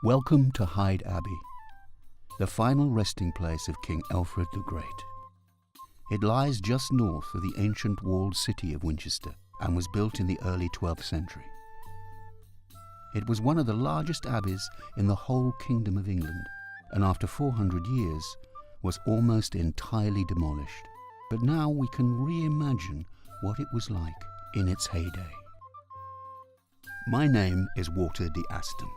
Welcome to HydeAbbey, the final resting place of King Alfred the Great. It lies just north of the ancient walled city of Winchester and was built in the early 12th century. It was one of the largest abbeys in the whole Kingdom of England, and after 400 years was almost entirely demolished. But now we can reimagine what it was like in its heyday. My name is Walter de Aston.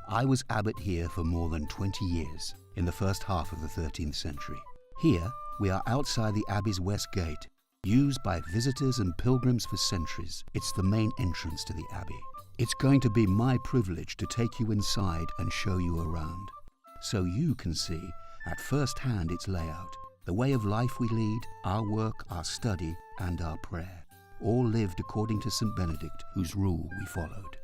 I was abbot here for more than 20 years, in the first half of the 13th century. Here, we are outside the abbey's west gate, used by visitors and pilgrims for centuries. It's the main entrance to the abbey. It's going to be my privilege to take you inside and show you around, so you can see at first hand its layout, the way of life we lead, our work, our study, and our prayer, all lived according to St. Benedict, whose rule we followed.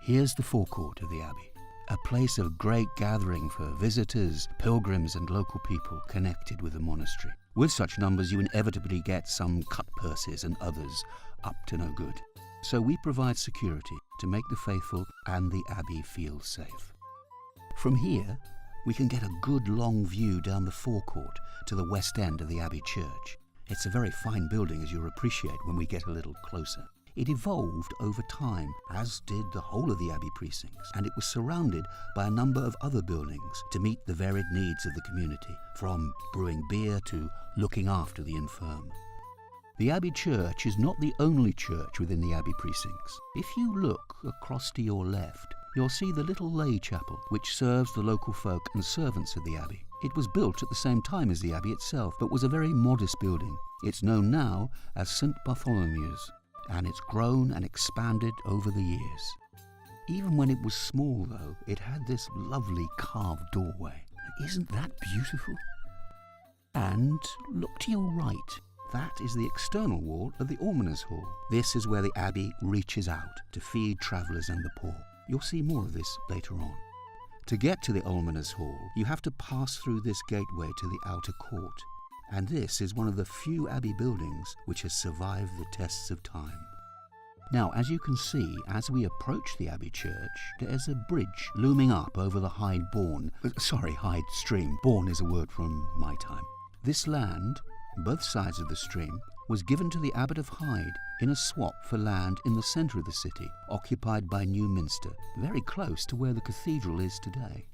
Here's the forecourt of the abbey, a place of great gathering for visitors, pilgrims, and local people connected with the monastery. With such numbers, you inevitably get some cut purses and others up to no good. So we provide security to make the faithful and the abbey feel safe. From here, we can get a good long view down the forecourt to the west end of the abbey church. It's a very fine building, as you'll appreciate when we get a little closer. It evolved over time, as did the whole of the abbey precincts, and it was surrounded by a number of other buildings to meet the varied needs of the community, from brewing beer to looking after the infirm. The abbey church is not the only church within the abbey precincts. If you look across to your left, you'll see the little lay chapel, which serves the local folk and servants of the abbey. It was built at the same time as the abbey itself, but was a very modest building. It's known now as St. Bartholomew's, and it's grown and expanded over the years. Even when it was small, though, it had this lovely carved doorway. Isn't that beautiful? And look to your right. That is the external wall of the Almoners' Hall. This is where the abbey reaches out to feed travellers and the poor. You'll see more of this later on. To get to the Almoners' Hall, you have to pass through this gateway to the outer court, and this is one of the few abbey buildings which has survived the tests of time. Now, as you can see, as we approach the abbey church, there's a bridge looming up over the Hyde Stream. Bourne is a word from my time. This land, both sides of the stream, was given to the Abbot of Hyde in a swap for land in the centre of the city, occupied by New Minster, very close to where the cathedral is today.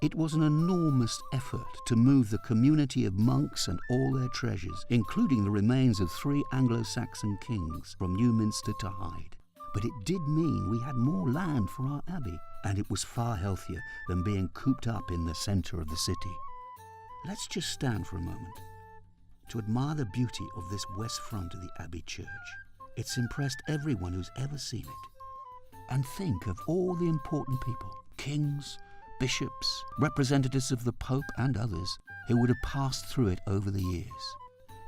It was an enormous effort to move the community of monks and all their treasures, including the remains of 3 Anglo-Saxon kings, from New Minster to Hyde. But it did mean we had more land for our abbey, and it was far healthier than being cooped up in the centre of the city. Let's just stand for a moment to admire the beauty of this west front of the abbey church. It's impressed everyone who's ever seen it. And think of all the important people, kings, bishops, representatives of the Pope and others, who would have passed through it over the years.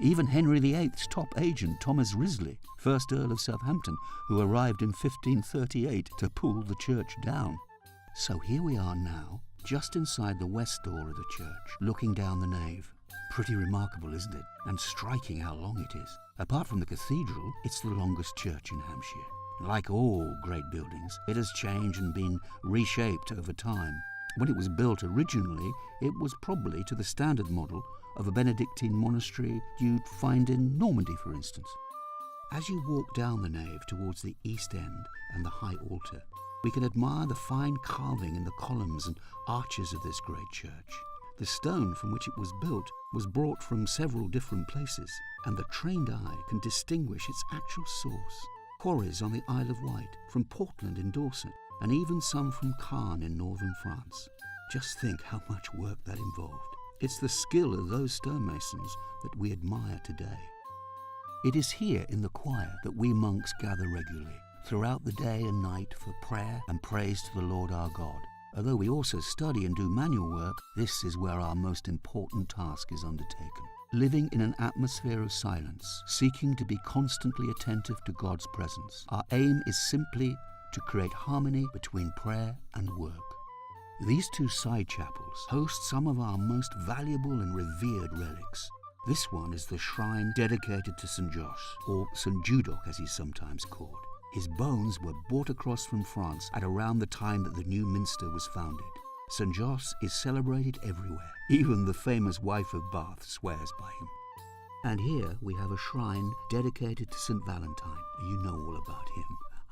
Even Henry VIII's top agent, Thomas Wriothesley, 1st Earl of Southampton, who arrived in 1538 to pull the church down. So here we are now, just inside the west door of the church, looking down the nave. Pretty remarkable, isn't it? And striking how long it is. Apart from the cathedral, it's the longest church in Hampshire. Like all great buildings, it has changed and been reshaped over time. When it was built originally, it was probably to the standard model of a Benedictine monastery you'd find in Normandy, for instance. As you walk down the nave towards the east end and the high altar, we can admire the fine carving in the columns and arches of this great church. The stone from which it was built was brought from several different places, and the trained eye can distinguish its actual source. Quarries on the Isle of Wight, from Portland in Dorset, and even some from Caen in northern France. Just think how much work that involved. It's the skill of those stonemasons that we admire today. It is here in the choir that we monks gather regularly, throughout the day and night, for prayer and praise to the Lord our God. Although we also study and do manual work, this is where our most important task is undertaken. Living in an atmosphere of silence, seeking to be constantly attentive to God's presence. Our aim is simply to create harmony between prayer and work. These 2 side chapels host some of our most valuable and revered relics. This one is the shrine dedicated to St. Josh, or St. Judoc as he's sometimes called. His bones were brought across from France at around the time that the new minster was founded. St. Jos is celebrated everywhere. Even the famous wife of Bath swears by him. And here we have a shrine dedicated to St. Valentine. You know all about him,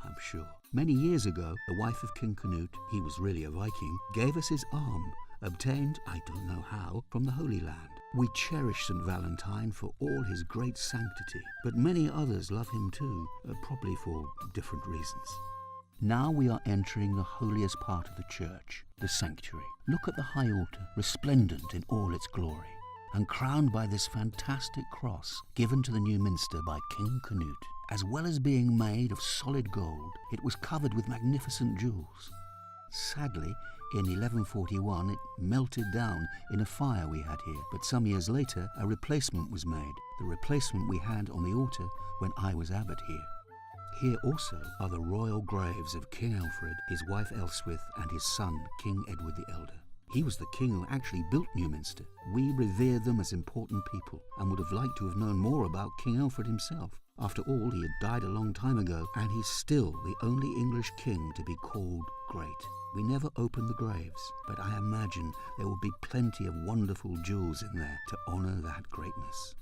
I'm sure. Many years ago, the wife of King Canute, he was really a Viking, gave us his arm, obtained, I don't know how, from the Holy Land. We cherish St. Valentine for all his great sanctity, but many others love him too, probably for different reasons. Now we are entering the holiest part of the church, the sanctuary. Look at the high altar, resplendent in all its glory, and crowned by this fantastic cross given to the new minster by King Canute. As well as being made of solid gold, it was covered with magnificent jewels. Sadly, in 1141 it melted down in a fire we had here, but some years later a replacement was made, the replacement we had on the altar when I was abbot here. Here also are the royal graves of King Alfred, his wife Elswith, and his son, King Edward the Elder. He was the king who actually built Newminster. We revere them as important people and would have liked to have known more about King Alfred himself. After all, he had died a long time ago, and he's still the only English king to be called great. We never opened the graves, but I imagine there will be plenty of wonderful jewels in there to honour that greatness.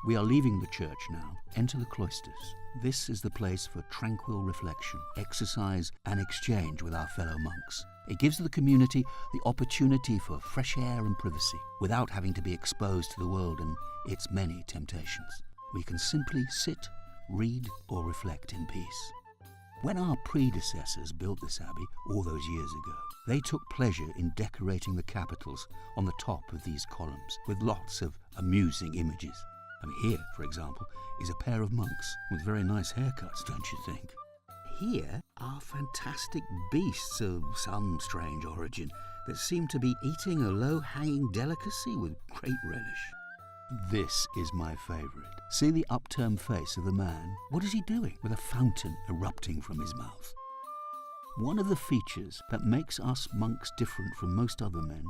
We are leaving the church now. Enter the cloisters. This is the place for tranquil reflection, exercise and exchange with our fellow monks. It gives the community the opportunity for fresh air and privacy, without having to be exposed to the world and its many temptations. We can simply sit, read or reflect in peace. When our predecessors built this abbey all those years ago, they took pleasure in decorating the capitals on the top of these columns with lots of amusing images. Here, for example, is a pair of monks with very nice haircuts, don't you think? Here are fantastic beasts of some strange origin that seem to be eating a low-hanging delicacy with great relish. This is my favourite. See the upturned face of the man? What is he doing with a fountain erupting from his mouth? One of the features that makes us monks different from most other men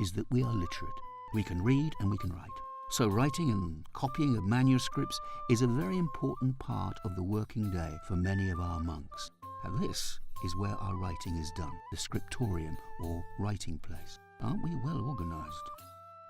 is that we are literate. We can read and we can write. So writing and copying of manuscripts is a very important part of the working day for many of our monks. And this is where our writing is done, the scriptorium or writing place. Aren't we well organised?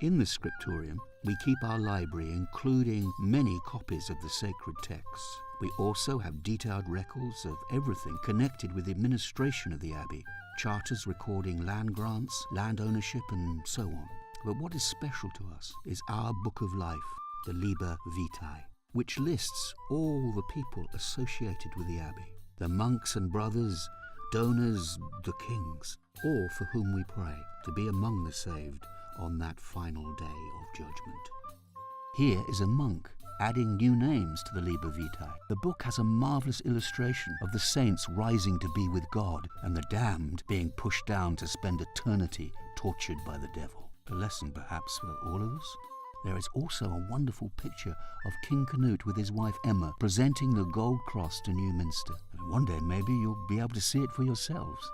In the scriptorium, we keep our library, including many copies of the sacred texts. We also have detailed records of everything connected with the administration of the abbey, charters recording land grants, land ownership, and so on. But what is special to us is our book of life, the Liber Vitae, which lists all the people associated with the abbey, the monks and brothers, donors, the kings, all for whom we pray to be among the saved on that final day of judgment. Here is a monk adding new names to the Liber Vitae. The book has a marvellous illustration of the saints rising to be with God and the damned being pushed down to spend eternity tortured by the devil. A lesson perhaps for all of us. There is also a wonderful picture of King Canute with his wife Emma presenting the gold cross to Newminster. And one day maybe you'll be able to see it for yourselves.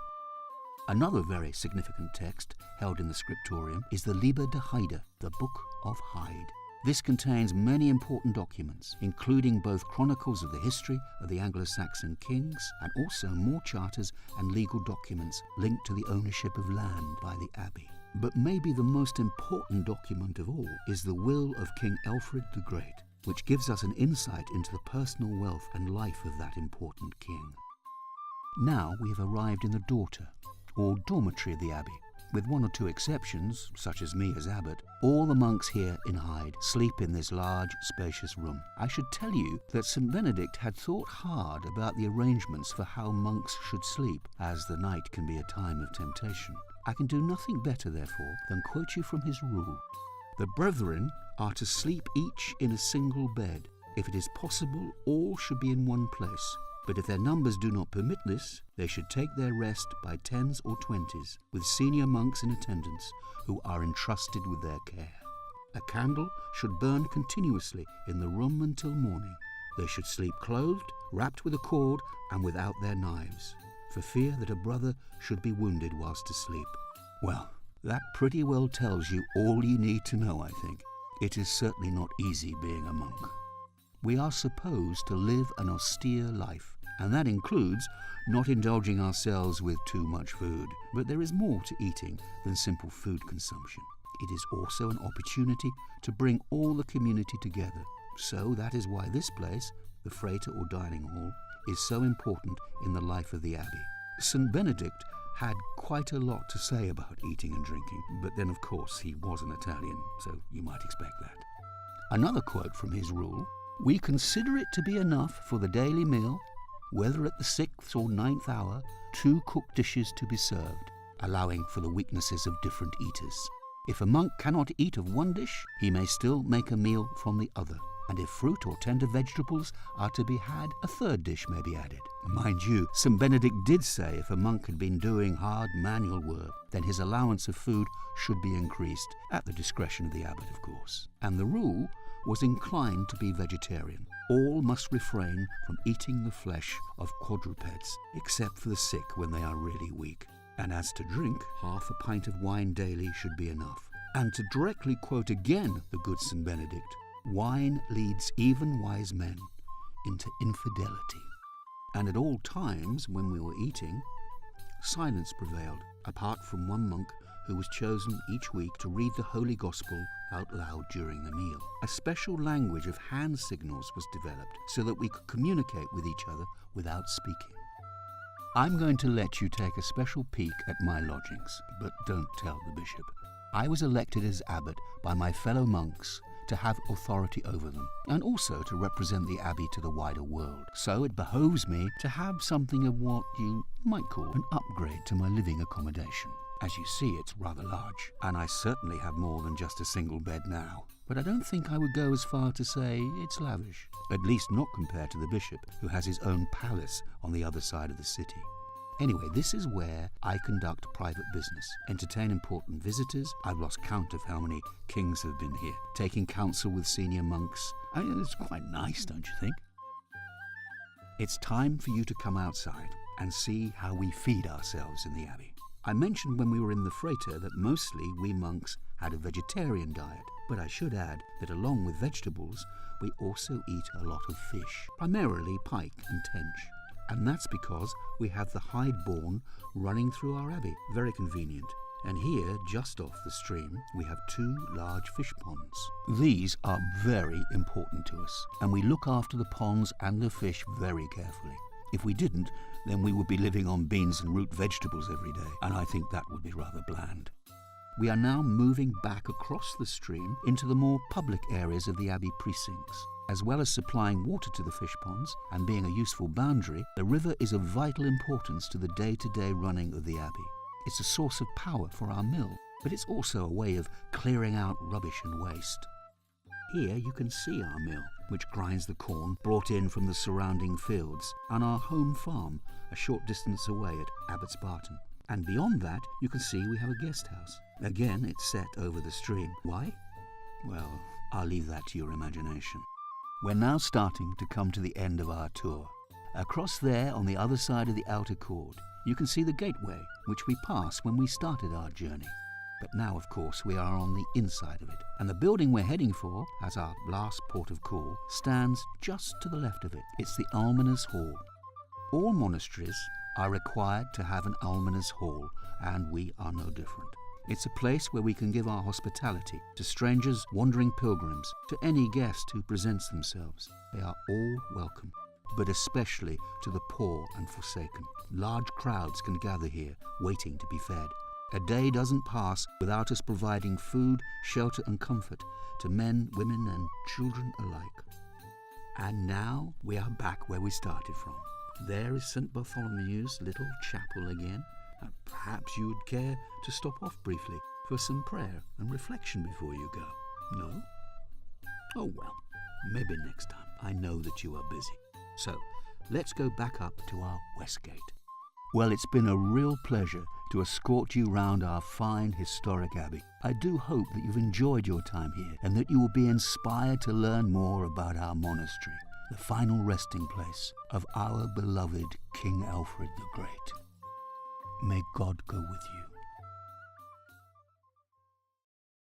Another very significant text held in the scriptorium is the Liber de Hyde, the Book of Hyde. This contains many important documents, including both chronicles of the history of the Anglo-Saxon kings and also more charters and legal documents linked to the ownership of land by the abbey. But maybe the most important document of all is the will of King Alfred the Great, which gives us an insight into the personal wealth and life of that important king. Now we have arrived in the dorter, or dormitory of the abbey. With one or two exceptions, such as me as abbot, all the monks here in Hyde sleep in this large, spacious room. I should tell you that St. Benedict had thought hard about the arrangements for how monks should sleep, as the night can be a time of temptation. I can do nothing better, therefore, than quote you from his rule. The brethren are to sleep each in a single bed. If it is possible, all should be in one place. But if their numbers do not permit this, they should take their rest by 10s or 20s, with senior monks in attendance who are entrusted with their care. A candle should burn continuously in the room until morning. They should sleep clothed, wrapped with a cord, and without their knives, for fear that a brother should be wounded whilst asleep. Well, that pretty well tells you all you need to know, I think. It is certainly not easy being a monk. We are supposed to live an austere life, And that includes not indulging ourselves with too much food. But there is more to eating than simple food consumption. It is also an opportunity to bring all the community together. So that is why this place, the Frater or dining hall, is so important in the life of the Abbey. St. Benedict had quite a lot to say about eating and drinking, but then of course he was an Italian, so you might expect that. Another quote from his rule: "We consider it to be enough for the daily meal, whether at the 6th or 9th hour, 2 cooked dishes to be served, allowing for the weaknesses of different eaters. If a monk cannot eat of one dish, he may still make a meal from the other. And if fruit or tender vegetables are to be had, a 3rd dish may be added." Mind you, St. Benedict did say if a monk had been doing hard manual work, then his allowance of food should be increased, at the discretion of the abbot, of course. And the rule was inclined to be vegetarian. All must refrain from eating the flesh of quadrupeds, except for the sick when they are really weak. And as to drink, half a pint of wine daily should be enough. And to directly quote again the good St. Benedict, "Wine leads even wise men into infidelity." And at all times when we were eating, silence prevailed, apart from one monk who was chosen each week to read the Holy Gospel out loud during the meal. A special language of hand signals was developed so that we could communicate with each other without speaking. I'm going to let you take a special peek at my lodgings, but don't tell the bishop. I was elected as abbot by my fellow monks to have authority over them, and also to represent the abbey to the wider world. So it behoves me to have something of what you might call an upgrade to my living accommodation. As you see, it's rather large, and I certainly have more than just a single bed now. But I don't think I would go as far to say it's lavish, at least not compared to the bishop, who has his own palace on the other side of the city. Anyway, this is where I conduct private business, entertain important visitors. I've lost count of how many kings have been here, taking counsel with senior monks. I mean, it's quite nice, don't you think? It's time for you to come outside and see how we feed ourselves in the abbey. I mentioned when we were in the Frater that mostly we monks had a vegetarian diet, but I should add that along with vegetables, we also eat a lot of fish, primarily pike and tench. And that's because we have the Hyde Bourne running through our abbey, very convenient. And here, just off the stream, we have 2 large fish ponds. These are very important to us, and we look after the ponds and the fish very carefully. If we didn't, then we would be living on beans and root vegetables every day, and I think that would be rather bland. We are now moving back across the stream into the more public areas of the abbey precincts. As well as supplying water to the fish ponds and being a useful boundary, the river is of vital importance to the day-to-day running of the abbey. It's a source of power for our mill, but it's also a way of clearing out rubbish and waste. Here you can see our mill, which grinds the corn brought in from the surrounding fields, and our home farm, a short distance away at Abbots Barton. And beyond that, you can see we have a guest house. Again, it's set over the stream. Why? Well, I'll leave that to your imagination. We're now starting to come to the end of our tour. Across there, on the other side of the outer court, you can see the gateway, which we passed when we started our journey. But now, of course, we are on the inside of it, and the building we're heading for, as our last port of call, stands just to the left of it. It's the Almoner's Hall. All monasteries are required to have an Almoner's Hall, and we are no different. It's a place where we can give our hospitality to strangers, wandering pilgrims, to any guest who presents themselves. They are all welcome, but especially to the poor and forsaken. Large crowds can gather here, waiting to be fed. A day doesn't pass without us providing food, shelter and comfort to men, women and children alike. And now we are back where we started from. There is St. Bartholomew's little chapel again. Perhaps you would care to stop off briefly for some prayer and reflection before you go. No? Oh well, maybe next time. I know that you are busy. So, let's go back up to our west gate. Well, it's been a real pleasure to escort you round our fine historic abbey. I do hope that you've enjoyed your time here and that you will be inspired to learn more about our monastery, the final resting place of our beloved King Alfred the Great. May God go with you.